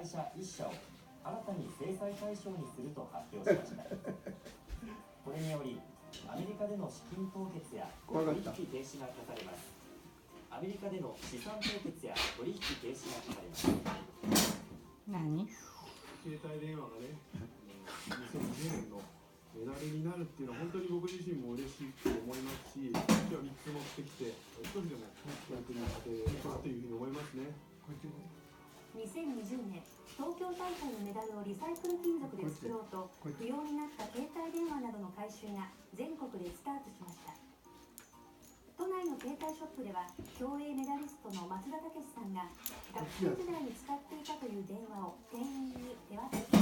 会社1社を新たに制裁対象にすると発表しました。これによりアメリカでの資金凍結や取引停止が課されます。アメリカでの資産凍結や取引停止が課されます。何？携帯電話がね、2020年のメダルになるっていうのは本当に僕自身も嬉しいと思いますし、今日は3つ持ってきて少しでも役に立てればというふうに思いますね。2020年東京大会のメダルをリサイクル金属で作ろうと不要になった携帯電話などの回収が全国でスタートしました。都内の携帯ショップでは競泳メダリストの松田丈志さんが学生時代に使っていたという電話を店員に手渡し